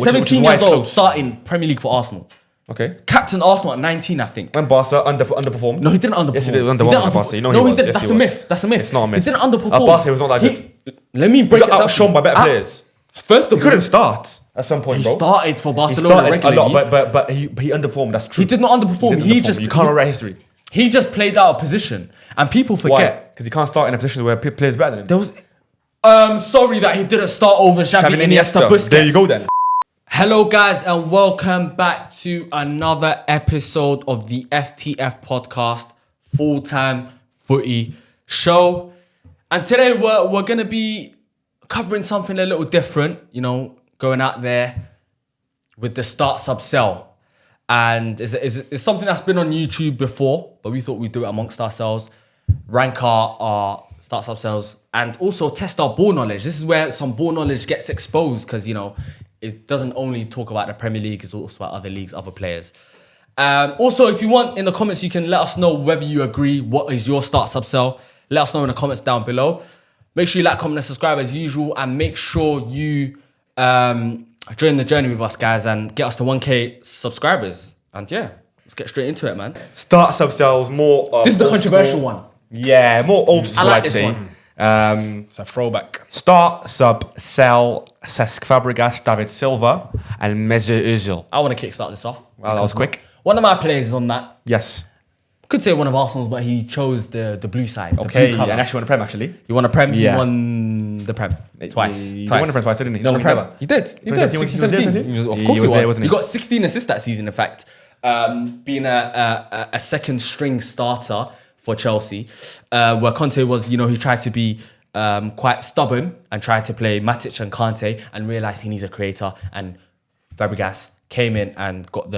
17 years old, starting Premier League for Arsenal. Okay. Captain Arsenal at 19, I think. When Barca underperformed. No, he didn't underperform. Yes, he did underperform at Barca. You know he was. Didn't. Yes, That's he a was. myth. That's a myth. It's not a myth. He didn't underperform. At Barca, he was not that good. Let me break He got outshone by better players. First of all, he couldn't start at some point, he bro. started for Barcelona regularly. A lot, but he underperformed. That's true. He did not underperform. He just you can't write history. He just played out of position, and people forget because he can't start in a position where players better than him. there was. Sorry that he didn't start over Xavi, Iniesta, Busquets. There you go then. Hello guys and welcome back to another episode of the FTF podcast, full-time footy show. And today we're going to be covering something a little different, you know, going out there with the start sub sell. And it's something that's been on YouTube before, but we thought we'd do it amongst ourselves, rank our start sub sells and also test our ball knowledge. This is where some ball knowledge gets exposed because, you know, it doesn't only talk about the Premier League, it's also about other leagues, other players. Also, if you want, in the comments, you can let us know whether you agree. What is your start sub-sell? Let us know in the comments down below. Make sure you like, comment, and subscribe as usual. And make sure you join the journey with us, guys, and get us to 1K subscribers. And yeah, let's get straight into it, man. Start sub-sells, more... this is the controversial one. Yeah, more old school, I like I'd this say. one. It's a throwback. Start, sub, sell, Cesc Fabregas, David Silva, and Mesut Ozil. I want to kickstart this off. Well, that was quick. One of my players is on that. Yes. Could say one of Arsenal's, but he chose the blue side. Okay, the blue and actually won the Prem, actually. You won a Prem, Yeah. He won the Prem twice. He won the Prem twice, didn't he? No, No, the he Prem. never. He did. 2017, 16, 17. Of course he was. there, wasn't He he? got 16 assists that season, in fact. Being a second string starter for Chelsea. Where Konate was, you know, he tried to be quite stubborn and tried to play Matic and Konate and realised he needs a creator. And Fabregas came in and got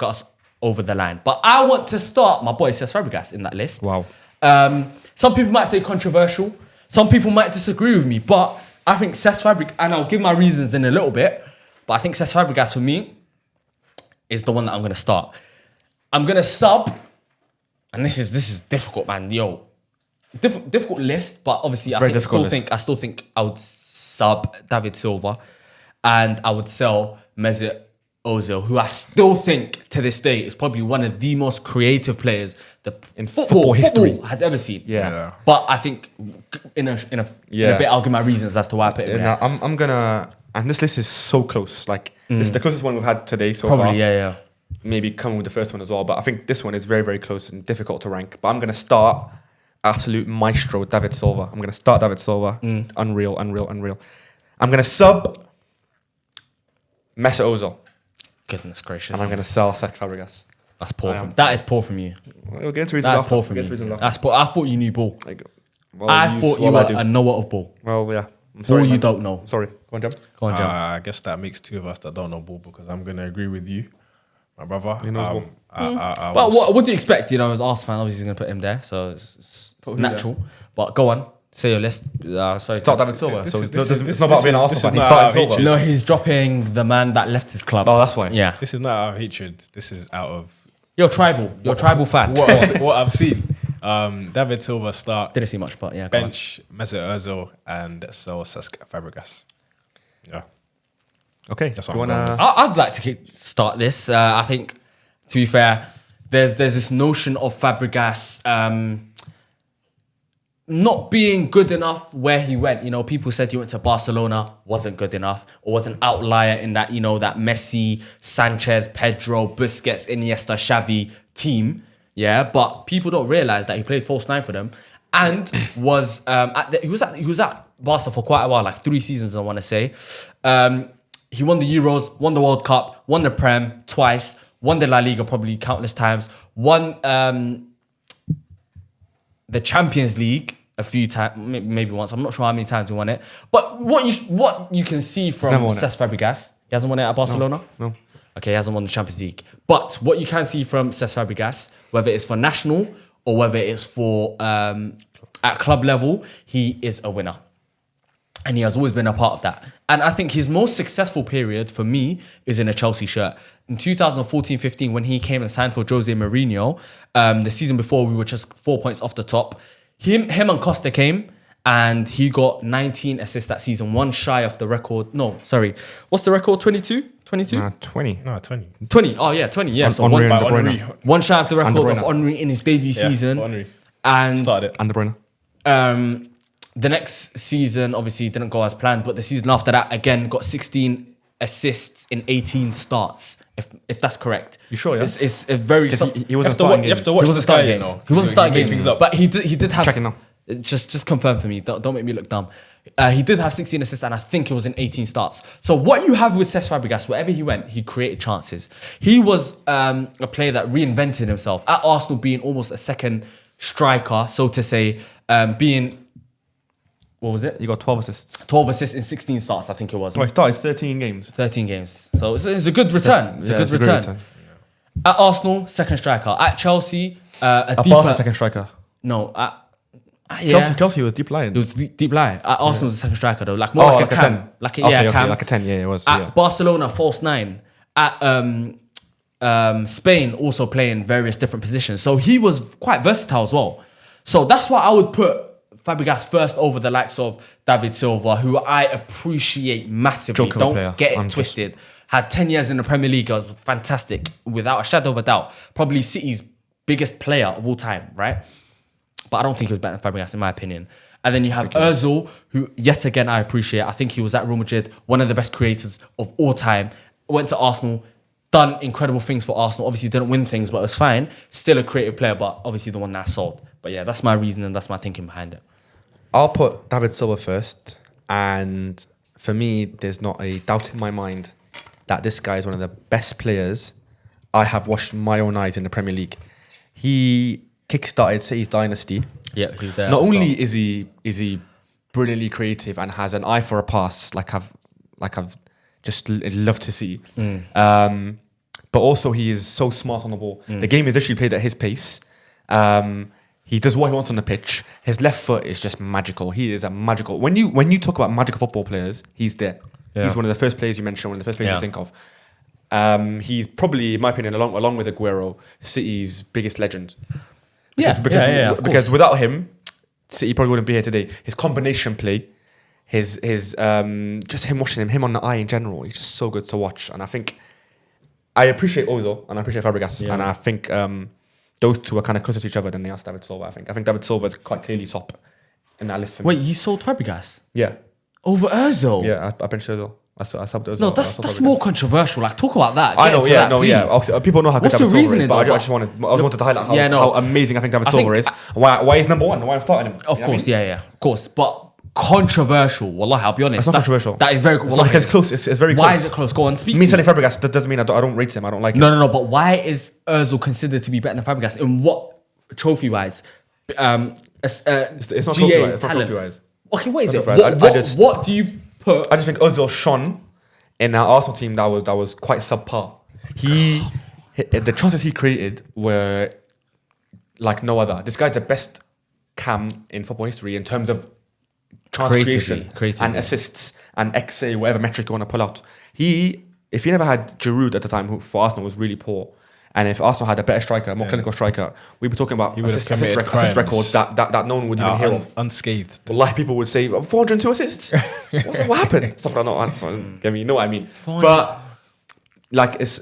us over the line. But I want to start my boy Cesc Fabregas in that list. Wow. Some people might say controversial. Some people might disagree with me. But I think Cesc Fabregas, and I'll give my reasons in a little bit, but I think Cesc Fabregas for me is the one that I'm going to start. I'm going to sub, and this is difficult, man. Yo, difficult list, but obviously I still think I would sub David Silva, and I would sell Mesut Ozil, who I still think to this day is probably one of the most creative players in football history has ever seen. Yeah. But I think in a bit I'll give my reasons as to why I put him there. I'm gonna, and this list is so close. Like this is the closest one we've had today so Probably, far. yeah. Maybe coming with the first one as well, but I think this one is very, very close and difficult to rank. But I'm gonna start absolute maestro David Silva. I'm gonna start David Silva. Unreal. I'm gonna sub Mesut Ozil. Goodness gracious. And I'm gonna sell Cesc Fabregas. That's poor from that is poor from you. We'll get into reasons That's after. poor from you. That's poor. I thought you knew ball. I thought you were a knower of ball. Well, yeah. I'm sorry. Ball you don't know. Sorry. Go on, Jam. Go on, Jam. I guess that makes two of us that don't know ball because I'm going to agree with you, my brother. He knows ball. But what do you expect? You know, as Arsenal fan, obviously he's going to put him there, so it's natural. But go on, say your list. Sorry. Start David Silva. So it's not about this being an is- Arsenal this fan. is He not started our Silva. No, he's dropping the man that left his club. Oh, that's why. Yeah. This is not out of hatred. This is out of You're tribal. You're a tribal fan. what I've seen. David Silva start, Didn't see much, but yeah. Go on. bench, Mesut Ozil, and sell Cesc Fabregas. Yeah. Okay. That's Do what you I'm wanna? I'd like to start this. I think, to be fair, there's this notion of Fabregas not being good enough where he went. You know, people said he went to Barcelona, wasn't good enough, or was an outlier in that, you know, that Messi, Sanchez, Pedro, Busquets, Iniesta, Xavi team. Yeah, but people don't realize that he played false nine for them and was he was at Barca for quite a while, like 3 seasons, I want to say. He won the Euros, won the World Cup, won the Prem twice, won the La Liga probably countless times, won the Champions League a few times, maybe once. I'm not sure how many times he won it. But what you can see from Cesc Fabregas, he hasn't won it at Barcelona? No. Okay, he hasn't won the Champions League. But what you can see from Cesc Fabregas, whether it's for national or whether it's for at club level, he is a winner. And he has always been a part of that. And I think his most successful period for me is in a Chelsea shirt. In 2014-15, when he came and signed for Jose Mourinho, the season before we were just 4 points off the top, him and Costa came And he got 19 assists that season, one shy of the record. No, sorry. What's the record? 22? 22? 20. No, 20. 20. Oh, yeah, 20. Yeah. So Henry one, and De Bruyne. one shy of the record De of Bruyne. Henry in his debut season. Henry. And Started. And De Bruyne. the next season obviously didn't go as planned, but the season after that, again, got 16 assists in 18 starts. If that's correct. You sure, yeah? It's a very... He wasn't starting You have to games. watch He wasn't this guy, starting you games. know. He wasn't starting He made games. things up. But he did have... Checking now. Just confirm for me. Don't make me look dumb. He did have 16 assists, and I think it was in 18 starts. So what you have with Cesc Fabregas, wherever he went, he created chances. He was a player that reinvented himself at Arsenal, being almost a second striker, so to say, being... What was it? You got 12 assists. 12 assists in 16 starts, I think it was. Oh, he started 13 games. 13 games. So it's a good return. It's a good great return. At Arsenal, second striker. At Chelsea, a deeper... Barca second striker. No, yeah. Chelsea was deep lying. It was deep lie. At Arsenal was the second striker though. Like more like a Cam. 10. Like a, Okay, Cam. like a 10. Yeah, it was. At Yeah. Barcelona, false 9. At Spain, also playing various different positions. So he was quite versatile as well. So that's why I would put Fabregas first over the likes of David Silva, who I appreciate massively. Joke of a Don't player. get it I'm just- twisted. Had 10 years in the Premier League, was fantastic, without a shadow of a doubt. Probably City's biggest player of all time, right? But I don't think he was better than Fabregas, in my opinion. And then you have Ozil, who, yet again, I appreciate. I think he was at Real Madrid, one of the best creators of all time. Went to Arsenal, done incredible things for Arsenal. Obviously, didn't win things, but it was fine. Still a creative player, but obviously the one that sold. But yeah, that's my reason and that's my thinking behind it. I'll put David Silva first. And for me, there's not a doubt in my mind that this guy is one of the best players I have watched my own eyes in the Premier League. He kickstarted City's dynasty. Yeah, he's there. Not only is he brilliantly creative and has an eye for a pass, like I've just loved to see, but also he is so smart on the ball. The game is literally played at his pace. He does what he wants on the pitch. His left foot is just magical. He is a magical. When you talk about magical football players, he's there. Yeah. He's one of the first players you mention. One of the first players Yeah. you think of. He's probably, in my opinion, along with Aguero, City's biggest legend. Because Because without him, City probably wouldn't be here today. His combination play, his just him watching him on the eye in general, he's just so good to watch. And I think I appreciate Ozil and I appreciate Fabregas, and I think those two are kind of closer to each other than they are to David Silva. I think David Silva is quite clearly top in that list for me. Wait, you sold Fabregas Yeah, over Ozil? yeah, I benched Ozil. I subbed Ozil. No, I that's sold Fabregas. more controversial. Like, talk about that. I Get know, into yeah, that, no, yeah. please. Obviously, people know how good What's David your Silva is, reasoning, but though? I just wanted to highlight how amazing I think David I Silva think- is, why he's number one, and why I'm starting him. Of You know what I course, mean? yeah, of course. But controversial. Wallahi, I'll be honest. It's not controversial. That is very It's not wallahi. because it's close. It's very close. Why is it close? Go on, speak. Me to selling Fabregas that doesn't mean I don't rate him. I don't like him. No. But why is Ozil considered to be better than Fabregas? In what trophy-wise? It's not GA trophy-wise. It's not talent. trophy-wise. Okay, what is it? Not trophy-wise. What do you put? I just think Ozil shone in our Arsenal team that was quite subpar. The chances he created were like no other. This guy's the best cam in football history in terms of chance creation and assists and XA, whatever metric you want to pull out. If he never had Giroud at the time, who for Arsenal was really poor, and if Arsenal had a better striker, a more clinical striker, we'd be talking about He would have assist committed records crimes. that no one would even hear of. Unscathed. Wallahi, people would say 402 assists. What happened? Stuff like that. You know what I mean? But like it's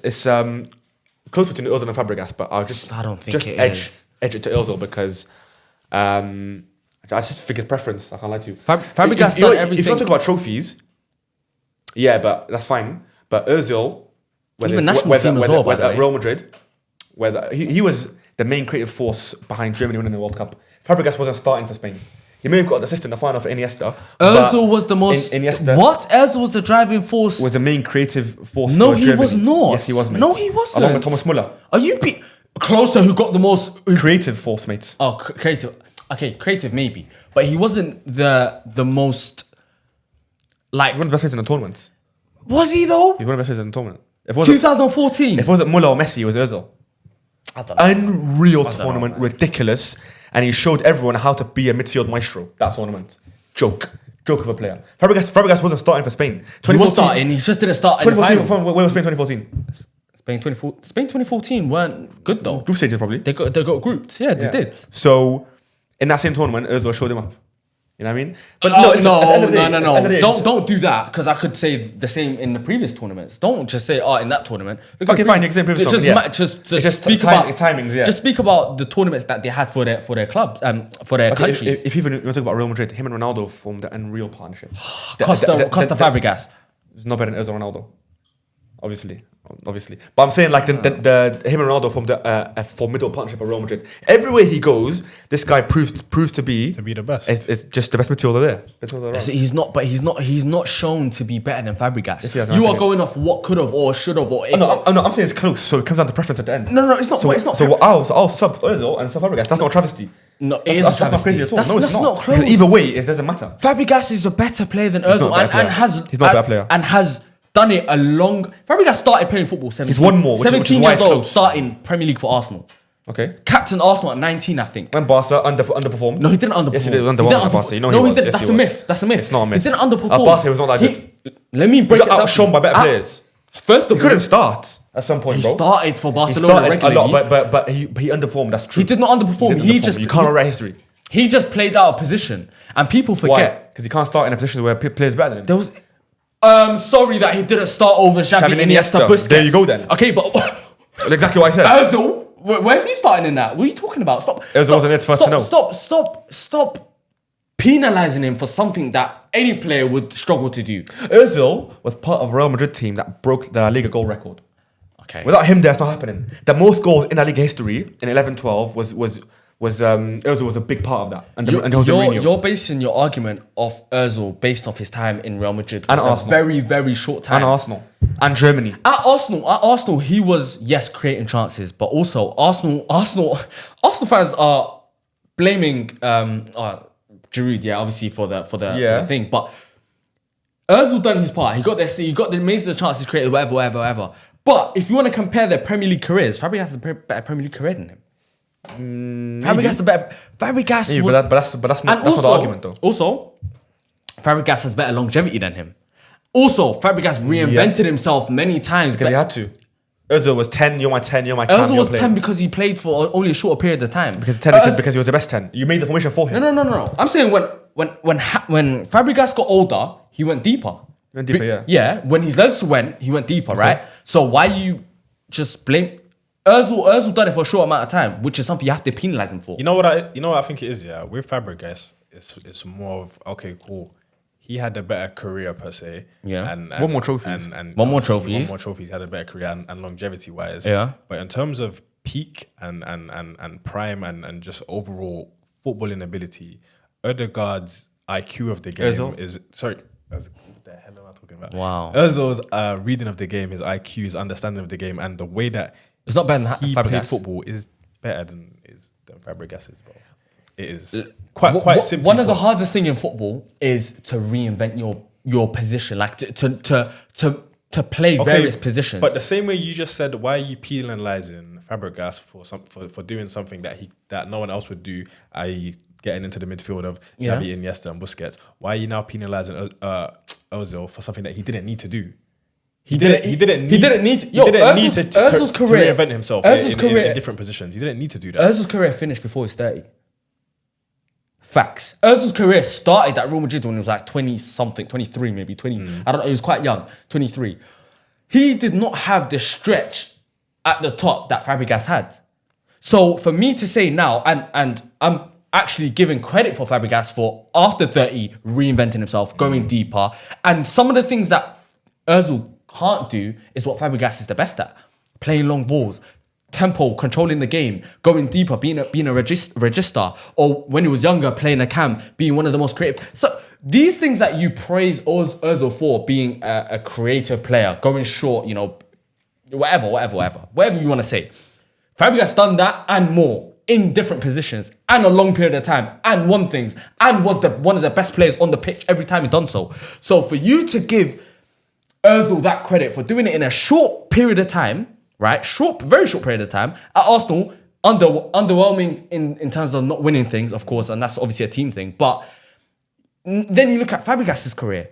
close between Ozil and Fabregas, but I don't think just it edge is. it to Ozil because I just think his preference. I can't lie to you. Fabregas you know, done everything. If you want to talk about trophies, yeah, but that's fine. But Ozil, Even national team as well, by the whether way. Real Madrid, whether he was the main creative force behind Germany winning the World Cup. Fabregas wasn't starting for Spain. He may have got an assist in the final for Iniesta. Ozil was the most. Iniesta What? Ozil was the driving force. was the main creative force. No, for he Germany. was not. Yes, he was. Mate. No, he wasn't. Along with Thomas Muller, Are you closer? Who got the most? creative force, mates. Oh, creative. Okay, creative maybe, but he wasn't the most. Like, He was one of the best players in the tournament. was he though? He was one of the best players in the tournament. If it wasn't, 2014. if it wasn't Muller or Messi, it was Ozil. I don't know. Unreal don't know, tournament, man. ridiculous, and he showed everyone how to be a midfield maestro. That tournament, joke of a player. Fabregas wasn't starting for Spain. He was starting. He just didn't start in the 2014. final. Where was Spain 2014? Spain 2014 weren't good though. Group stages probably. They got grouped. Yeah, they did. So in that same tournament, Ozil showed him up. You know what I mean? But No, listen, at the end of the day- at the end of the day, Don't do that, because I could say the same in the previous tournaments. Don't just say, in that tournament. Look Okay, at fine, you can say previous just tournament, just just speak time- about it's timings, yeah. Just speak about the tournaments that they had for their clubs, for their Okay, countries. if even you want to talk about Real Madrid, him and Ronaldo formed an unreal partnership. Costa Fabregas. It's not better than Ozil and Ronaldo, obviously. But I'm saying like the him and Ronaldo formed a formidable partnership at Real Madrid. Everywhere he goes, this guy proves to be the best. It's just the best midfielder there. Best midfielder around. So he's not shown to be better than Fabregas. Yes, he has, You I are think. going off what could have or should have or if. I'm saying it's close, so it comes down to preference at the end. No, it's not. So it's not. I'll sub Ozil and sub Fabregas. That's not a travesty. No, it That's, is that's, a that's not crazy at all. travesty. No, it's That's not. not close. Because either way, it doesn't matter. Fabregas is a better player than not Ozil, a better and player. has He's not a better player. and has done it a long. Fabregas started playing football 17. He's won more, which is 17 why years it's old, close. starting Premier League for Arsenal. Okay. Captain Arsenal at 19, I think. And Barca underperformed. No, he didn't underperform. Yes, he did underperform at Barca. You know no, he he was. did. Yes, That's he a was. myth. That's a myth. It's not a myth. He didn't underperform. At Barca, he was not that good. Let me break He it got down. outshone by better players. First of He all, couldn't start at some point, he bro. started for He Barcelona started a regularly. lot, but he underperformed. That's true. He did not underperform. He just you can't write history. He just played out of position, and people Why? forget. Because he can't start in a position where players better than him. There was. Sorry that he didn't start over Xavi, Xavi, Iniesta, Iniesta. Busquets. There you go then. Okay, but Exactly what I said. Ozil, where's he starting in that? What are you talking about? Stop. Ozil wasn't it first to know. Stop penalizing him for something that any player would struggle to do. Ozil was part of a Real Madrid team that broke the La Liga goal record. Okay. Without him, that's not happening. The most goals in La Liga history in 11-12 was Ozil was a big part of that. And Jose Mourinho. You're basing your argument off Ozil based off his time in Real Madrid. And It's a Arsenal. very, very short time. And Arsenal. And Germany. At Arsenal, he was, yes, creating chances, but also Arsenal fans are blaming Giroud, obviously for the thing. But Ozil done his part. He made the chances created, whatever. But if you want to compare their Premier League careers, Fabregas has a better Premier League career than him. Fabregas Yeah, was, but that's not the argument though. Also, Fabregas has better longevity than him. Also, Fabregas reinvented himself many times. Because he had to. Ozil was 10, you're my 10, you're my Ozil was 10 because he played for only a shorter period of time. Because 10 because he was the best 10. You made the formation for him. No. I'm saying when Fabregas got older, he went deeper. Went deeper, yeah. Yeah, when his legs went, he went deeper, right? So why you just blame Ozil done it for a short amount of time, which is something you have to penalize him for. You know what I think it is, yeah? With Fabregas, it's more of, okay, cool. He had a better career per se. Yeah. And One more trophies. And One more obviously trophies. One more trophies. He had a better career and longevity wise. Yeah. But in terms of peak and prime and just overall footballing ability, Ødegaard's IQ of the game Ozil? is what the hell am I talking about? Wow. Ozil's reading of the game, his IQ, his understanding of the game, and the way that It's not better than he played Fabregas. football is better than Fabregas's, bro. It is quite simple. One of the hardest thing in football is to reinvent your position, like to play various positions. But the same way you just said, why are you penalizing Fabregas for doing something that no one else would do, i.e. getting into the midfield of Xavi, Iniesta and Busquets? Why are you now penalizing Ozil for something that he didn't need to do? He didn't need to reinvent himself in different positions. He didn't need to do that. Ozil's career finished before he's 30. Facts. Ozil's career started at Real Madrid when he was like 20-something, 23 maybe, 20. I don't know, he was quite young, 23. He did not have the stretch at the top that Fabregas had. So for me to say now, and I'm actually giving credit for Fabregas for after 30 reinventing himself, going deeper, and some of the things that Ozil can't do is what Fabregas is the best at. Playing long balls, tempo, controlling the game, going deeper, being a register, or when he was younger, playing a cam, being one of the most creative. So these things that you praise Ozil for, being a creative player, going short, whatever you want to say. Fabregas done that and more in different positions and a long period of time and won things and was one of the best players on the pitch every time he done so. So for you to give Ozil that credit for doing it in a short period of time, right? Very short period of time at Arsenal, underwhelming in terms of not winning things, of course, and that's obviously a team thing. But then you look at Fabregas' career.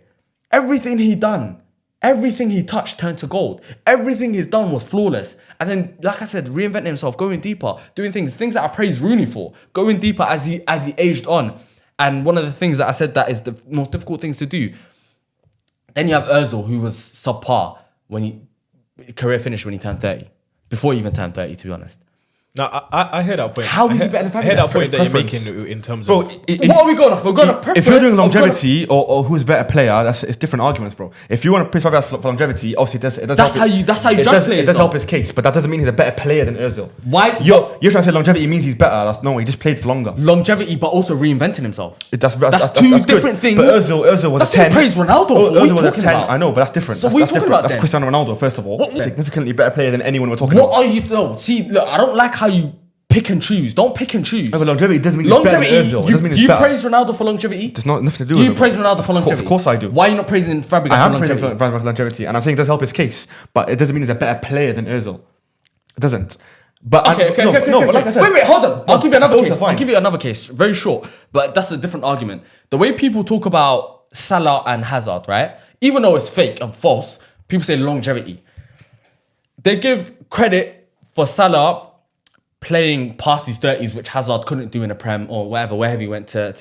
Everything he done, everything he touched turned to gold. Everything he's done was flawless. And then, like I said, reinventing himself, going deeper, doing things that I praise Rooney for, going deeper as he aged on. And one of the things that I said that is the most difficult things to do. Then you have Ozil, who was subpar career finished when he turned 30. Before he even turned 30, to be honest. No, I hear that point. How is he better than Fabregas? I hear that point that you're Preference. making in terms Bro, of... What are we going off? We're going off preference. if you're doing longevity or who's a better player, it's different arguments, bro. If you want to praise Fabregas for longevity, obviously it does That's help. how you judge players. It does though. help his case, but that doesn't mean he's a better player than Ozil. Why? You're trying to say longevity means he's better. No, he just played for longer. Longevity, but also reinventing himself. That's two good. different things. But Ozil was That's a 10. what praise Ronaldo for. What are you Ozil was a talking 10. about? I know, but that's different. So That's what are you talking different. about That's then? Cristiano Ronaldo, first of all. What- Significantly better player than anyone we're talking What about. are you? No, see, look, I don't like how you pick and choose. Don't pick and choose. No, but longevity doesn't mean he's better than Longevity. Ozil. It doesn't mean Do he's you better. praise Ronaldo for longevity? There's nothing to do Do with you it. praise Ronaldo for longevity? Of course I do. Why are you not praising Fabregas I am for praising longevity? Fabregas for longevity, and I'm saying it does help his case, but it doesn't mean he's a better player than Ozil. It doesn't. But Okay. but like I said, wait, hold on. I'll give you another both are case. fine. I'll give you another case. Very short, but that's a different argument. The way people talk about Salah and Hazard, right? Even though it's fake and false, people say longevity. They give credit for Salah playing past his 30s, which Hazard couldn't do in the Prem or wherever he went to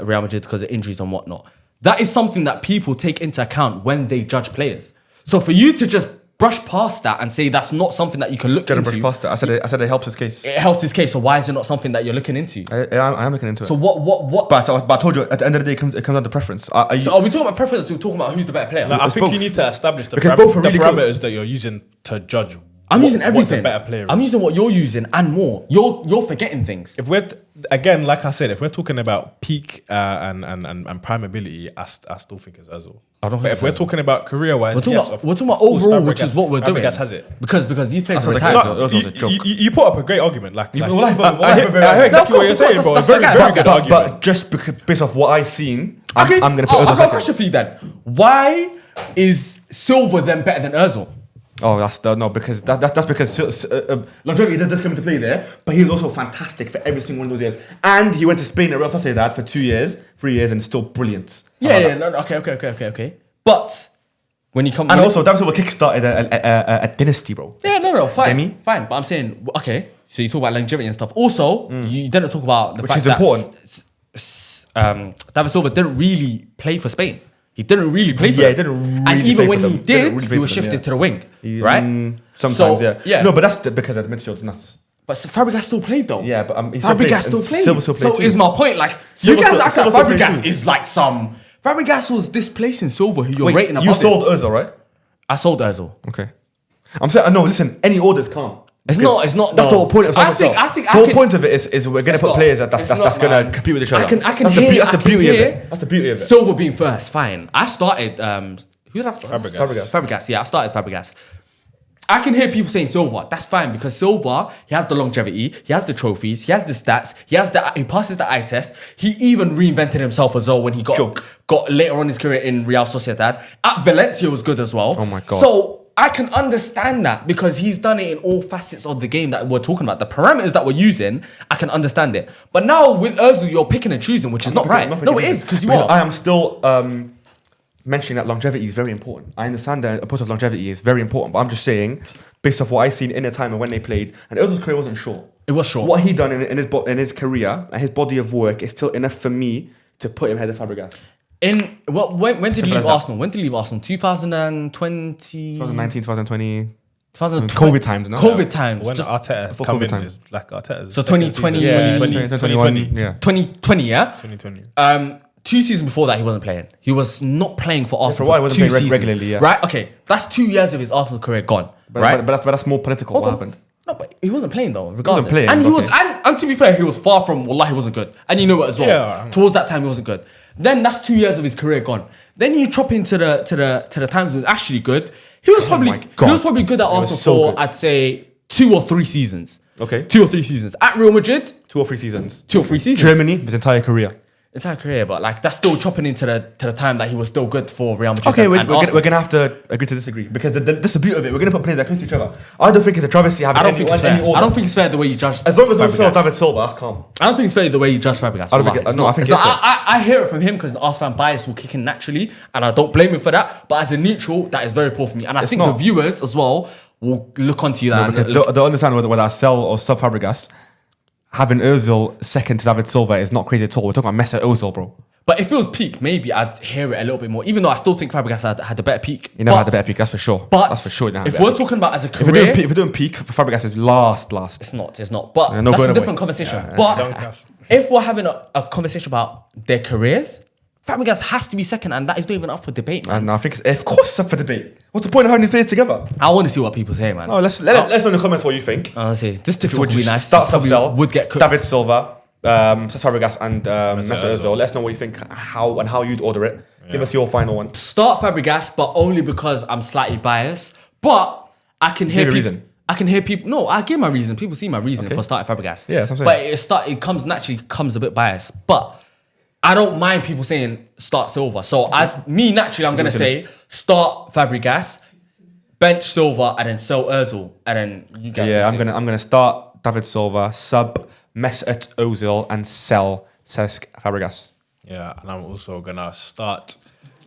Real Madrid because of injuries and whatnot. That is something that people take into account when they judge players. So for you to just brush past that and say that's not something that you can look Didn't into, brush past it. I said it helps his case. it helps his case. So why is it not something that you're looking into? I am looking into it. So what? But I told you at the end of the day, it comes down to preference. So are we talking about preference? Or are we talking about who's the better player? I It's think both. you need to establish the Because both are the really good. parameters that you're using to judge. I'm using what everything. the better player is. I'm using what you're using and more. You're forgetting things. If we're again, like I said, if we're talking about peak and prime ability, I still think it's Ozil. I don't think But it's if we're Ozil. talking about career-wise, We're talking, yes, about, of we're talking about course, overall, which Fabregas- is what we're doing. Fabregas has it. because these players That's retired. what No, Ozil's a joke. you put up a great argument. Like You- I well, I- hear well, I- exactly No, of what course, you're saying, bro. that's It's very, like very that. good argument. But just based off what I've seen, I'm going to put I've Ozil got a second. question for you then. Why is Silva then better than Ozil? Oh, because that's because longevity does come into play there. But he was also fantastic for every single one of those years, and he went to Spain at Real Sociedad for 3 years, and still brilliant. No, okay. But when you come And also, David Silva kickstarted a dynasty, bro. fine, Demi? fine. But I'm saying, okay, so you talk about longevity and stuff. Also, you didn't talk about the Which fact is that important. David Silva didn't really play for Spain. He didn't really play for Yeah, them. he didn't And really even play when for he them. Didn't did, really play he was for them, shifted yeah. to the wing, right? Sometimes, So, yeah. No, but that's because the midfield's nuts. But Fabregas still played though. Yeah, but he still Fabregas played, still and played. Silva still played So too. is my point. Like you Silva guys still- act like Silva still played Fabregas too. is like some. Fabregas was displacing Silva, who you're rating above you him. sold Ozil, right? I sold Ozil. Okay. I'm saying, no, listen, any orders come. It's not. It's not. That's no. the whole point of I something. think. The whole point of it is we're gonna It's put not. players It's that's not, gonna man. compete with each other. I can that's hear. That's the I can beauty of hear it. That's the beauty of it. Silva being first, fine. I started. Who did I start? Fabregas. Fabregas. Yeah, I started Fabregas. I can hear people saying Silva. That's fine because Silva, he has the longevity, he has the trophies, he has the stats, he passes the eye test. He even reinvented himself as well when he got later on in his career in Real Sociedad. At Valencia was good as well. Oh my God. So I can understand that because he's done it in all facets of the game that we're talking about. The parameters that we're using, I can understand it. But now with Ozil, you're picking and choosing, which is not right. No, it is because you are. I am still mentioning that longevity is very important. I understand that a point of longevity is very important, but I'm just saying, based off what I've seen in the time and when they played, and Ozil's career wasn't short. It was short. What he done in his career and his body of work is still enough for me to put him ahead of Fabregas. When did he Simple leave as that. Arsenal? When did he leave Arsenal? 2020. 2019, 2020. 2020. COVID times, no? COVID times. When Just- Arteta Before come COVID in, time. is like Arteta's So second 2020, season. yeah, 2020. Yeah. 2020, yeah? 2020. 2 seasons before that, he wasn't playing. He was not playing for Arsenal. for a while, he wasn't 2 playing seasons, regularly, yeah. Right? Okay. That's 2 years of his Arsenal career gone. Right? But that's more political. Hold What on. happened? No, but he wasn't playing though, regardless. playing, and he was, okay. and to be fair, he was far from. Wallah, he wasn't good, and you know it as well. Yeah. Towards that time, he wasn't good. Then that's 2 years of his career gone. Then you chop into the times he was actually good. He was probably my God. good at He was Arsenal so for good. I'd say 2 or 3 seasons. Okay. 2 or 3 seasons at Real Madrid. 2 or 3 seasons. 2 or 3 seasons. Germany, his entire career. Entire career, but like that's still chopping into the time that he was still good for Real Madrid. Okay, and we're Arsenal. gonna have to agree to disagree because this is the beauty of it. We're gonna put players that are close to each other. I don't think it's a travesty having I don't think it's fair. any order. I don't think it's fair the way you judge. As long as we sell Fabregas. David Silva, that's calm. I don't think it's fair the way you judge Fabregas. I don't think Wallahi. it- It's no, not- I think it's it's not- I hear it from him because the Arsenal fan bias will kick in naturally, and I don't blame him for that. But as a neutral, that is very poor for me, and I think not. the viewers as well will look onto you that. Because and look- they'll understand whether I sell or sub Fabregas. having Ozil second to David Silva is not crazy at all. We're talking about Mesut Ozil, bro. But if it was peak, maybe I'd hear it a little bit more. Even though I still think Fabregas had a better peak. He never had a better peak, that's for sure. But that's for sure. If we're talking about as a career, if we're doing peak, Fabregas is last. It's not. But Yeah, no that's a going different away. conversation. Don't But cast. if we're having a conversation about their careers, Fabregas has to be second, and that is not even up for debate, man. And I think, of course, it's up for debate. What's the point of having these players together? I want to see what people say, man. Oh, let's know in the comments what you think. Honestly, this difficult Would would you be nice. start Probably sub-sell? would get cooked. David Silva, Cesc Fabregas, and Mesut Ozil. Ozil. Let us know what you think, how you'd order it. Give us your final one. Start Fabregas, but only because I'm slightly biased. But I can hear Give a people. reason. I can hear people. No, I give my reason. People see my reason for starting Fabregas. Yeah, that's what I'm saying. But it naturally comes a bit biased. But I don't mind people saying start Silva. So naturally, I'm gonna say start Fabregas, bench Silva, and then sell Ozil, and then you guys. Yeah, can I'm gonna start David Silva, sub Mesut Ozil, and sell Cesc Fabregas. Yeah, and I'm also gonna start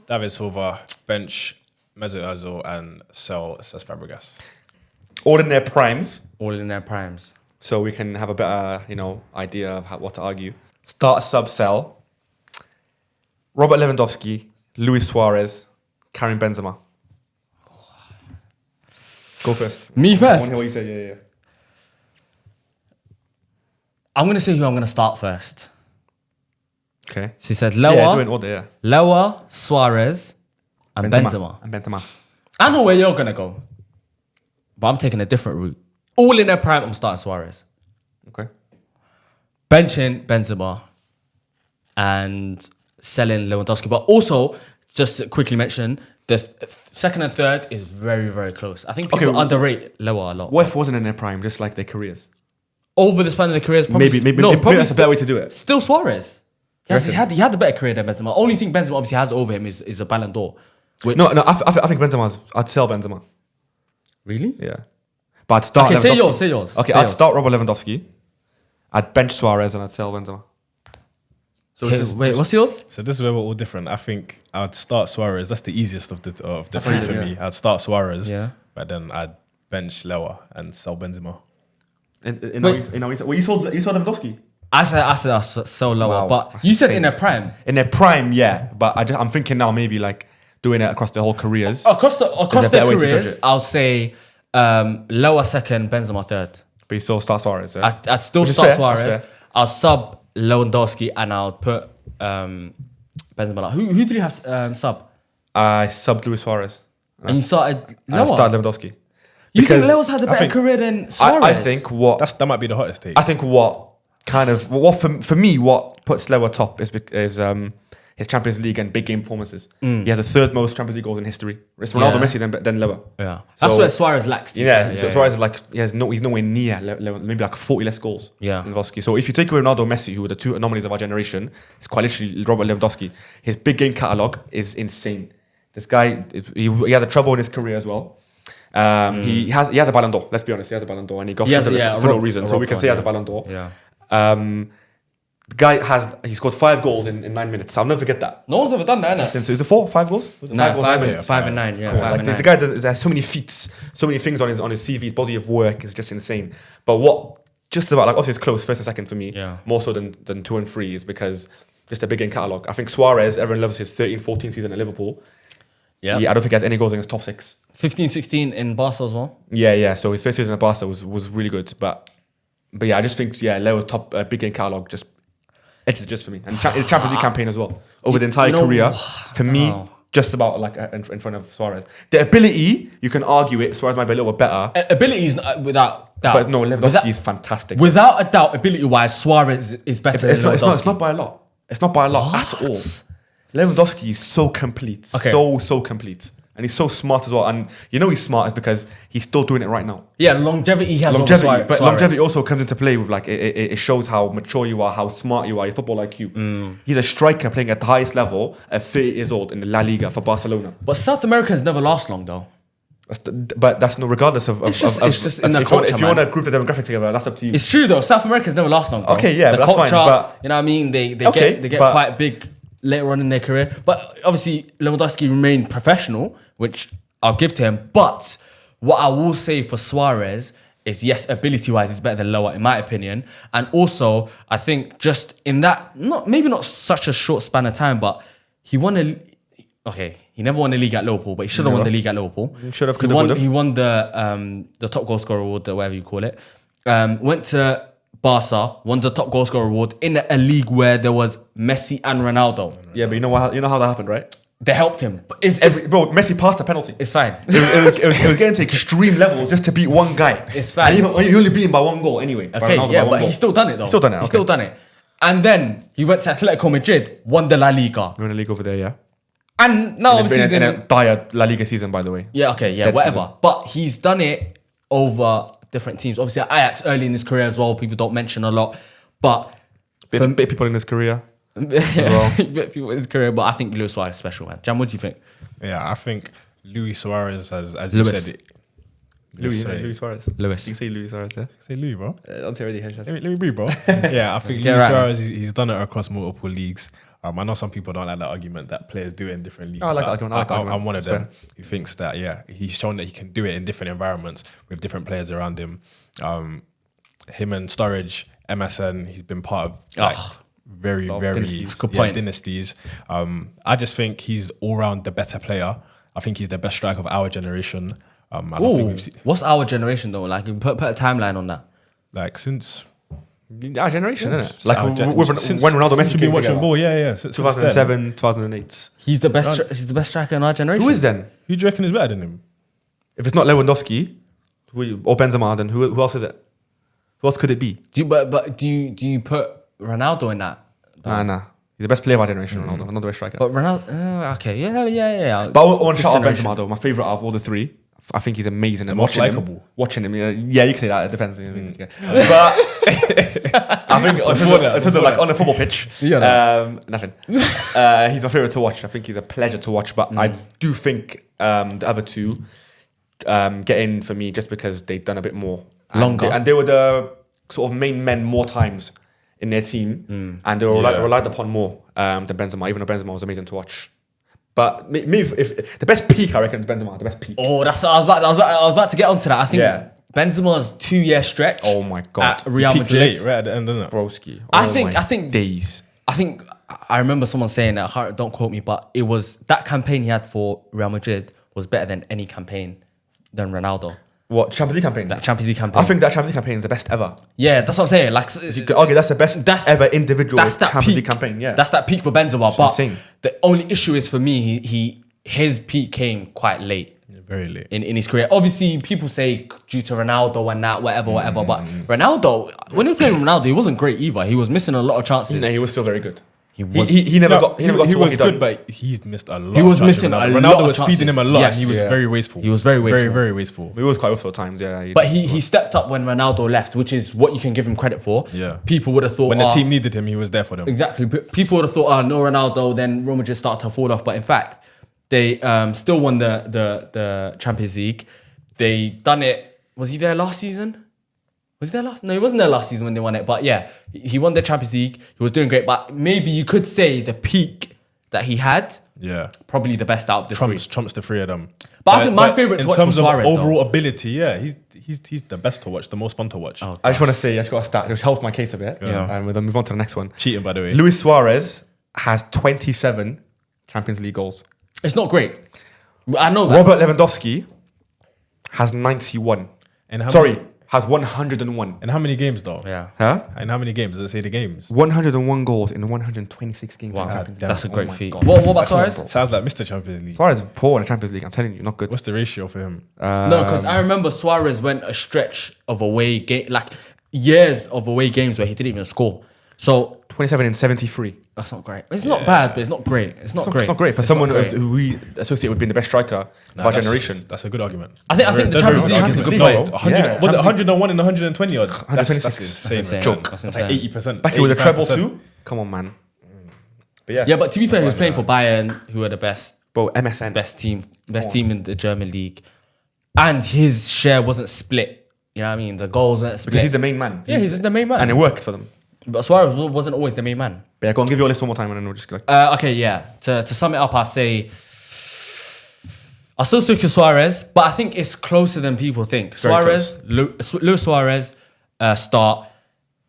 David Silva, bench Mesut Ozil, and sell Cesc Fabregas. All in their primes, all in their primes. so we can have a better, idea of what to argue. Start, sub, sell. Robert Lewandowski, Luis Suarez, Karim Benzema. Go first. Me I first. want to hear what you say. Yeah. I'm gonna say who I'm gonna start first. Okay. She said Yeah, Lower, do an order. Yeah. Lower, Suarez, and Benzema. And Benzema. I know where you're gonna go, but I'm taking a different route. All in their prime, I'm starting Suarez. Okay. Benching Benzema and selling Lewandowski. But also, just to quickly mention, the second and third is very, very close. I think people underrate Lower a lot. What if it wasn't in their prime, just like their careers? Over the span of their careers, probably Maybe that's a better way to do it. Still Suarez. Yes, he Reckon? had a better career than Benzema. Only thing Benzema obviously has over him is a Ballon d'Or. Which, No, I think I'd sell Benzema. Really? Yeah. But I'd start Okay, Lewandowski. say yours. Okay, Say I'd yours. start Robert Lewandowski. I'd bench Suarez and I'd sell Benzema. So Okay, this is wait, just- what's yours? So this is where we're all different. I think I'd start Suarez. That's the easiest of the three what you for do, me. I'd start Suarez, Yeah. but then I'd bench Lewa and sell Benzema. Well, you sold Lewandowski? I said I'll sell Lower, Wow, but that's you said insane. in their prime. In their prime, yeah. But I'm thinking now maybe like doing it across their whole careers. Across a their better way to judge careers, it? I'll say Lower second, Benzema third. But you still start Suarez, yeah? I'd still Which is start fair, Suarez. that's fair. I'll sub Lewandowski and I'll put Benzema. Like, who did you have sub? I subbed Luis Suarez. And you started And I Lower. started Lewandowski. You think because Lower's had a better think- career than Suarez? I think That might be the hottest take. what for me what puts Lewa top is his Champions League and big game performances. He has the third most Champions League goals in history. It's Ronaldo, Yeah. Messi, then Lewa. Yeah, that's So- where Suarez lacks. Yeah, so Suarez is like he's nowhere near maybe like 40 less goals. Yeah. than Lewandowski. So if you take away Ronaldo, Messi, who are the two anomalies of our generation, it's quite literally Robert Lewandowski. His big game catalogue is insane. This guy, he has a trouble in his career as well. He has a Ballon d'Or. Let's be honest, he has a Ballon d'Or, and he got rid of it for no reason. So we can say he has a Ballon d'Or. Yeah. The guy he scored 5 goals in 9 minutes. I'll never forget that. No one's ever done that, innit? Since is it 5 goals? Was it No, goals, 5 minutes? and 9. Yeah, Come on, 5 like and the 9. guy has so many feats, so many things on his CV. His body of work is just insane. But what just about like obviously it's close first and second for me, Yeah. more so than 2 and 3 is because just a big game catalogue. I think Suarez, everyone loves his 13-14 season at Liverpool. Yeah. I don't think he has any goals in his top 6. 15-16 in Barca as well. Yeah. So his first season at Barca was really good, but yeah, I just think Leo's top big game catalogue just edges just for me, and his Champions League campaign as well over the entire career. For me, just about like in front of Suarez. The ability, you can argue it. Suarez might be a little bit better, Abilities without doubt. but no, Lewandowski is fantastic. Without a doubt, ability-wise, Suarez is better It's than Lewandowski. not by a lot. It's not by a lot at all. Lewandowski is so complete, Okay. so complete, and he's so smart as well. And he's smart is because he's still doing it right now. Yeah, longevity he has over Longevity, Suarez. but longevity also comes into play with like it shows how mature you are, how smart you are, your football IQ. He's a striker playing at the highest level at 30 years old in the La Liga for Barcelona. But South Americans never last long, though. But that's no regardless of. It's just in the if culture, you want man. to group the demographic together, that's up to you. It's true, though. South Americans never last long, bro. Okay, yeah, the but that's fine, culture, but- you know what I mean? They Okay, get but- quite big later on in their career. But obviously, Lewandowski remained professional, which I'll give to him. But what I will say for Suarez is yes, ability-wise, he's better than Loa, in my opinion. And also, I think just in that, maybe not such a short span of time, but he won he never won the league at Liverpool, but he should have won the league at Liverpool. Should have, He won the top goal scorer award, whatever you call it. Went to Barca, won the top goal scorer award in a league where there was Messi and Ronaldo. Yeah, but you know how that happened, right? They helped him. But Messi passed the penalty. it's fine. It was getting to extreme level just to beat one guy. It's fine. And even he only beat him by one goal anyway. by Okay, Ronaldo yeah, by one but goal. he's still done it though. Still done it, He's okay. still done it. And then he went to Atletico Madrid, won the La Liga. We're in the league over there, yeah. And now obviously he's in in a dire La Liga season, by the way. Yeah, okay, yeah, Dead whatever. season. But he's done it over different teams. Obviously, Ajax early in his career as well. People don't mention a lot, but Bit people in his career. yeah, bit people in his career. But I think Luis Suarez is special, man. Jam, what do you think? Yeah, I think Luis Suarez, as Luis. you said it. Luis Sorry. Suarez. Lewis. You can say Luis Suarez, yeah? Say Louis, bro. Don't say already. Let me breathe, bro. Yeah, I think Get Luis right. Suarez, he's done it across multiple leagues. I know some people don't like that argument that players do it in different leagues. I like but that argument. I like that argument. I'm one of Fair. them who thinks that, yeah, he's shown that he can do it in different environments with different players around him. Him and Sturridge, MSN, he's been part of like, very dynasties. Good point. dynasties. I just think he's all round the better player. I think he's the best striker of our generation. I don't think we've seen, What's our generation though? Like, put a timeline on that. like since Our generation, isn't it? Since Like our gen- when Ronaldo since Messi we've been came watching together. ball, yeah. Since 2007, 2008. He's the best. He's the best striker in our generation. Who is then? Who do you reckon is better than him? If it's not Lewandowski or Benzema, then who else is it? Who else could it be? But do you put Ronaldo in that? Nah. He's the best player of our generation, Ronaldo. Not the best striker. But Ronaldo. Okay, yeah. But I want to This shout out generation. Benzema though. My favorite out of all the three. I think he's amazing. And most watching likeable. him, yeah, you can say that. It depends. But I think in terms of like on the football pitch, nothing. He's my favorite to watch. I think he's a pleasure to watch. But I do think the other two get in for me just because they've done a bit more Longer. and they were the sort of main men more times in their team, and they were relied upon more than Benzema. Even though Benzema was amazing to watch. But maybe if the best peak, I reckon, is Benzema. The best peak. Oh, that's I was about to get onto that. I think Yeah. Benzema's 2-year stretch. Oh my God. At Real Peaked Madrid. late, right at the end, didn't it? Broski. I Oh think- my I think- days. I think I remember someone saying that. Don't quote me, but it was that campaign he had for Real Madrid was better than any campaign than Ronaldo. What Champions League campaign? That Champions League campaign. I think that Champions League campaign is the best ever. Yeah, that's what I'm saying. Like, You could argue that's the best ever individual that's that Champions peak. League campaign. Yeah, That's that peak for Benzema. But insane. the only issue is for me, his peak came quite late. Very late. In his career. Obviously, people say due to Ronaldo and that, whatever. But Ronaldo, when he was playing with Ronaldo, he wasn't great either. He was missing a lot of chances. No, he was still very good. He was. He never got to what was he good, done. but he missed a lot. He was of chances. missing a Ronaldo lot of was feeding chances. him a lot, Yes. and he was Yeah. very wasteful. He was very wasteful. Very, very wasteful. He was quite also at times. Yeah, But he stepped up when Ronaldo left, which is what you can give him credit for. Yeah. People would have thought When the team needed him, he was there for them. exactly. People would have thought, no Ronaldo, then Real Madrid started to fall off. But in fact, they still won the Champions League. They done it. Was he there last season? Was he there last? No, he wasn't there last season when they won it. But yeah, he won the Champions League. He was doing great. But maybe you could say the peak that he had, Yeah. probably the best out of the three. Trumps the three of them. But I think my favourite to in watch terms was of Suarez, though. overall ability, yeah, he's the best to watch, the most fun to watch. Oh. I just want to say, I just got a stat which helps my case a bit. Yeah. And we'll then move on to the next one. Cheating, by the way. Luis Suarez has 27 Champions League goals. It's not great. I know that. Robert Lewandowski has 91. And how Sorry, many- has 101. And how many games though? Yeah. Huh? And how many games? Does it say the games? 101 goals in 126 games. Wow, in the Champions League. that's a Oh great my feat. God. What about That's Suarez? not, bro. Sounds like Mr. Champions League. Suarez is poor in the Champions League. I'm telling you, not good. What's the ratio for him? No, because I remember Suarez went a stretch of away game, like years of away games where he didn't even score. So 27 in 73. that's not great. It's not bad, but it's not great. It's not great. It's not great for It's someone not great. who we associate with being the best striker of our generation. That's a good argument. I think the That's Champions very League is a good. good Champions point. League. 100, Yeah, was it Champions 101 and 120 odd? That's 126. insane. That's man. insane. Joke. That's That's insane. like 80%. Back here with a treble 85%. too. Come on, man. But yeah, Yeah, but to be fair, he was playing for Bayern, who are the best MSN. best team in the German league, and his share wasn't split. You know what I mean? The goals weren't split. Because he's the main man. yeah, he's the main man. And it worked for them. But Suarez wasn't always the main man. But yeah, go on, give your list one more time and then we'll just go. Okay, yeah. To sum it up, I'll say I still stick to Suarez, but I think it's closer than people think. Very Suarez, Luis Suarez, start,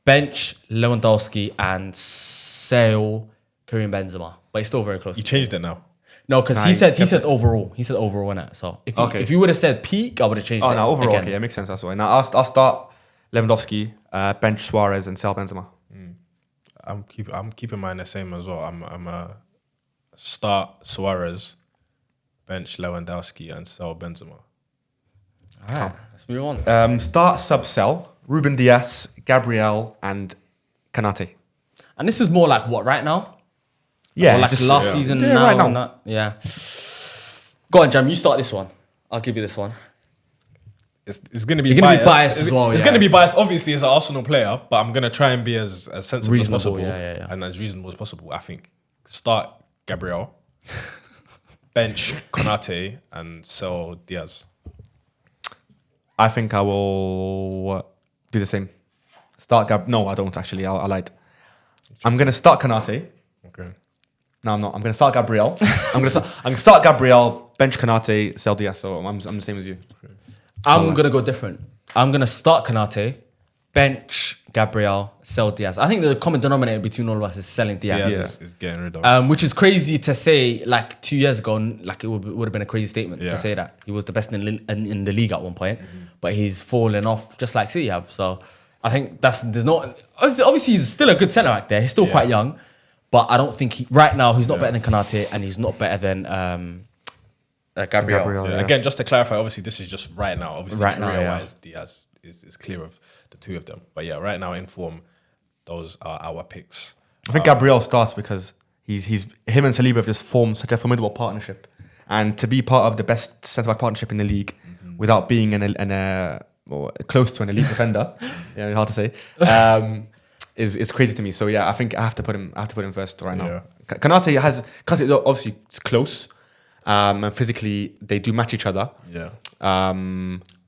bench, Lewandowski, and sale Karim Benzema. But it's still very close. You changed it now. No, because he said overall. He said overall, innit? So if you would have said peak, I would have changed it. Oh, no, overall, again. okay, it makes sense. That's why. Now I'll start Lewandowski, bench Suarez, and sell Benzema. I'm keeping mine the same as well. I'm a start Suarez, bench Lewandowski, and sell Benzema. All right, let's move on. Start, sub, sell Ruben Dias, Gabriel, and Konate. And this is more like what right now? Yeah, Or like just- last yeah. season Yeah, now. right now. and that? Yeah. Go on, Jam. You start this one. I'll give you this one. It's going to be You're gonna be biased. biased as well, It's yeah. going to be biased, obviously, as an Arsenal player, but I'm going to try and be as sensible Reasonable, as possible yeah. and as reasonable as possible. I think start Gabriel, bench Konate, and sell Diaz. I think I will do the same. Start No, I don't actually. I lied. I'm gonna start Konate. Okay. No, I'm not. I'm gonna start Gabriel. I'm gonna start Gabriel, bench Konate, sell Diaz. So I'm the same as you. I'm going to go different. I'm going to start Konate, bench Gabriel, sell Diaz. I think the common denominator between all of us is selling Diaz. Diaz is getting rid of. Which is crazy to say, like 2 years ago, like it would have been a crazy statement Yeah. to say that. He was the best in the league at one point, but he's fallen off just like City have. So I think there's not, obviously he's still a good centre back there. He's still quite young, but I don't think right now he's not better than Konate and he's not better than Gabriel. Yeah. Again, just to clarify, obviously this is just right now. Obviously, Right now, career-wise, Diaz is clear of the two of them. But yeah, right now in form, those are our picks. I think Gabriel starts because he's him and Saliba have just formed such a formidable partnership, and to be part of the best centre back partnership in the league without being or close to an elite defender, hard to say, is crazy to me. So yeah, I think I have to put him first right now. Yeah. Konate obviously it's close, and physically they do match each other. Yeah.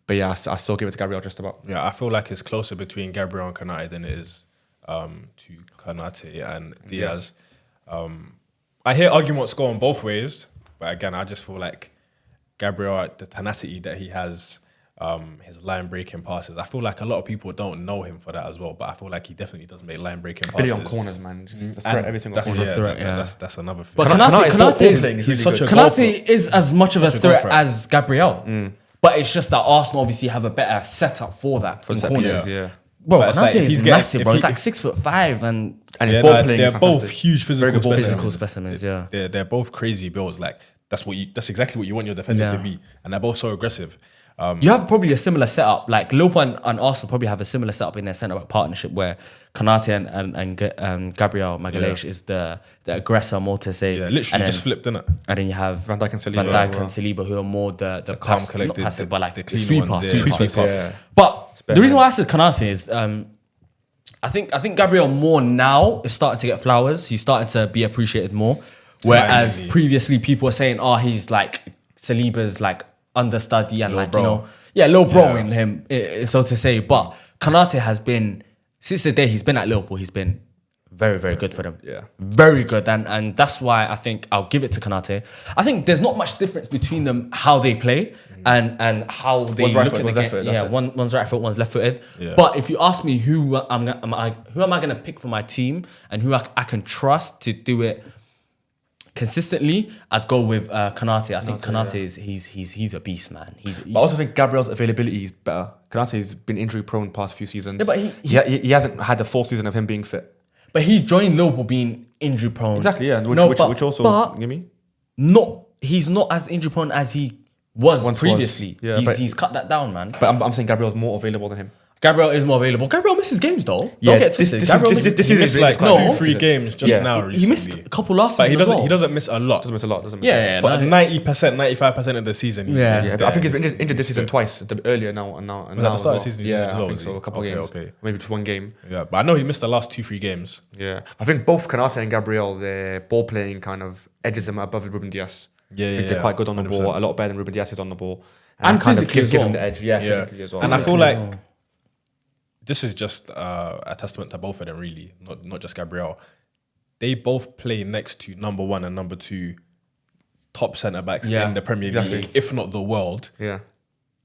But yeah, I still give it to Gabriel just about. Yeah, I feel like it's closer between Gabriel and Konate than it is to Konate and Diaz. I hear arguments going both ways, but again, I just feel like Gabriel, the tenacity that he has, his line breaking passes. I feel like a lot of people don't know him for that as well, but I feel like he definitely does make line breaking passes. Billy on corners, man. Just a threat every single That's, corner. yeah, that's another thing. But Konate Konate is he's really such good. a goal Konate is as much of a Such a goal threat threat. as Gabriel. But it's just that Arsenal obviously have a better setup for that. For in set corners. pieces, yeah. Bro, But it's Konate like if is he's getting- massive, if bro. he- He's like 6'5" and And his Yeah, ball they're playing they're is both fantastic. huge physical Very good ball specimens. physical specimens, yeah. They're both crazy builds. Like that's exactly what you want your defender Yeah. to be, and they're both so aggressive. You have probably a similar setup. Like Liverpool and Arsenal probably have a similar setup in their centre back partnership where Konate and Gabriel Magalhaes is the aggressor, more to say. Yeah, and literally then, just flipped, innit? And then you have Van Dijk and Saliba. Van Dijk and Saliba who are more the calm, not collected, passive, but like the the clean sweeper. ones, yeah. sweeper. Yeah. But better the reason than- why I said Konate is I think Gabriel more now is starting to get flowers. He's starting to be appreciated more. Whereas Finally. previously people were saying, he's like Saliba's like understudy and Little like, bro. low bro in him, so to say. But Konate has been, since the day he's been at Liverpool, he's been very, very good for them. Yeah. Very good. And that's why I think I'll give it to Konate. I think there's not much difference between them, how they play and how they One's right look foot, at one's the left game. footed, that's Yeah, it. one's right foot, one's left footed. Yeah. But if you ask me who am I going to pick for my team and who I can trust to do it consistently, I'd go with Konate. I think Konate is he's a beast, man. But I also think Gabriel's availability is better. Konate's been injury prone past few seasons. Yeah, but he hasn't had the full season of him being fit. But he joined Liverpool being injury prone. Exactly, yeah. Which also but give me. he's not as injury prone as he was Once was. previously. Yeah, but- he's cut that down, man. But I'm saying Gabriel's more available than him. Gabriel is more available. Gabriel misses games though. Yeah, Don't get this- twisted. this Gabriel is- misses- this He is missed really like quite no. 2-3 games just Yeah. now. he Recently. missed a couple last But he season as doesn't. well. He doesn't miss a lot. Doesn't miss a lot. Yeah, For no, 90%, 95% of the season. He's Yeah. he's Yeah, but there. I think he's been He's- injured this he's season fit. twice. Earlier now and now. Was at the as start of well. the season, Yeah, as I well, think was so. he? A couple Okay, games. okay. Maybe just one game. Yeah, but I know he missed the last 2-3 games. Yeah, I think both Konate and Gabriel, their ball playing kind of edges them above Ruben Dias. Yeah, I think they're quite good on the ball, a lot better than Ruben Dias is on the ball, And kind of physically gives as them well. the edge. Yeah, physically as well. And I feel Physically as like well. this is just a testament to both of them, really, not just Gabriel. They both play next to number 1 and number 2 top centre backs Yeah, in the Premier exactly. League, if not the world, Yeah.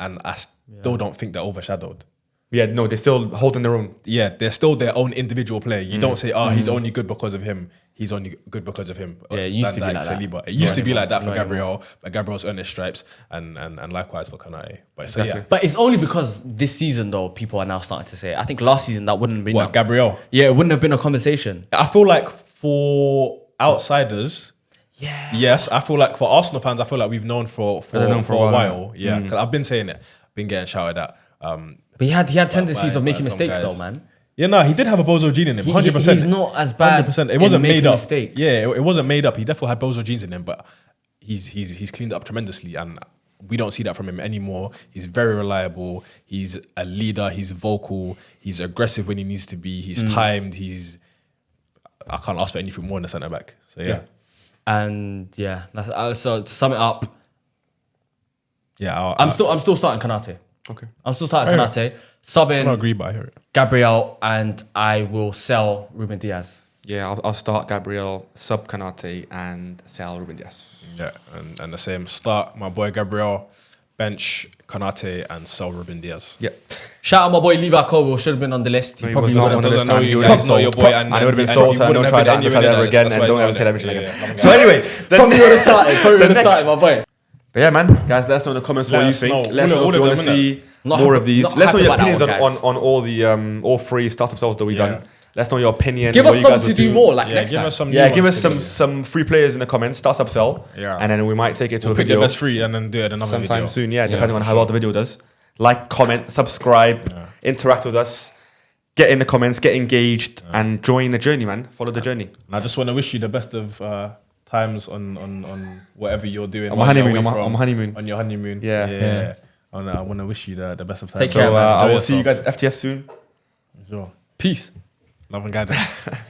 and I still don't think they're overshadowed. Yeah, no, they're still holding their own. Yeah, they're still their own individual player. You don't say, he's only good because of him. He's only good because of him. Yeah, it used to be Van Dijk, like that. Saliba. It used to be like that for Not Gabriel, but Gabriel's earned his stripes, and likewise for Konate. But so yeah, But it's only because this season, though, people are now starting to say it. I think last season that wouldn't have been. what Gabriel? Yeah, it wouldn't have been a conversation. I feel like for outsiders, Yeah. yes. I feel like for Arsenal fans, I feel like we've known for known a while. Yeah, because I've been saying it, been getting shouted at. But he had tendencies of making some mistakes, guys. though, man. Yeah, no, he did have a bozo gene in him. 100%. He's not as bad. 100%. It in wasn't making made up. mistakes. Yeah, it wasn't made up. He definitely had bozo genes in him, but he's cleaned up tremendously, and we don't see that from him anymore. He's very reliable. He's a leader. He's vocal. He's aggressive when he needs to be. He's timed. I can't ask for anything more in a centre back. So yeah. And yeah, so to sum it up, Yeah, I'm still starting Konate. Okay. I'm still starting I Konate, I don't subbing agree, but I hear it. Gabriel, and I will sell Ruben Dias. Yeah, I'll start Gabriel, sub Konate, and sell Ruben Dias. Yeah, and the same. Start my boy Gabriel, bench Konate, and sell Ruben Dias. Yeah. Shout out my boy Levi Koval, should have been on the list. He No, he probably was not wasn't. on the doesn't list. know And you he would guys have know been your sold. boy, And it would have been and sold. he I don't wouldn't try have that been ever anywhere again, near and that don't list. ever That's say why that he's mission not again. there. So anyway, Probably would have started. Probably would have started, my boy. But yeah, man, guys, let us know in the comments what Let you us think. know. Let us know All if you of want to them, see Not more happy- of these. not Let us know happy your about that opinions one, guys. on all the all three startup sales that we've done. Let us know your opinion. Give what us you guys something would to do more, like Yeah, next give time. us some. Yeah, new give ones us to do. some free players in the comments. Start upsell. Yeah. And then we might take it to a Pick video your best three and then do it another sometime video. soon. Yeah, depending on for how well the video does. Like, comment, subscribe, interact with us, get in the comments, get engaged, and join the journey, man. Follow the journey. And I just want to wish you the best of times on whatever you're doing. On my while you're honeymoon, away on my honeymoon. On your honeymoon. Yeah. Yeah. And I want to wish you the best of times. Take care, So man. I Enjoy will see you yourself. guys at FTF soon. Sure. Peace. Love and guidance.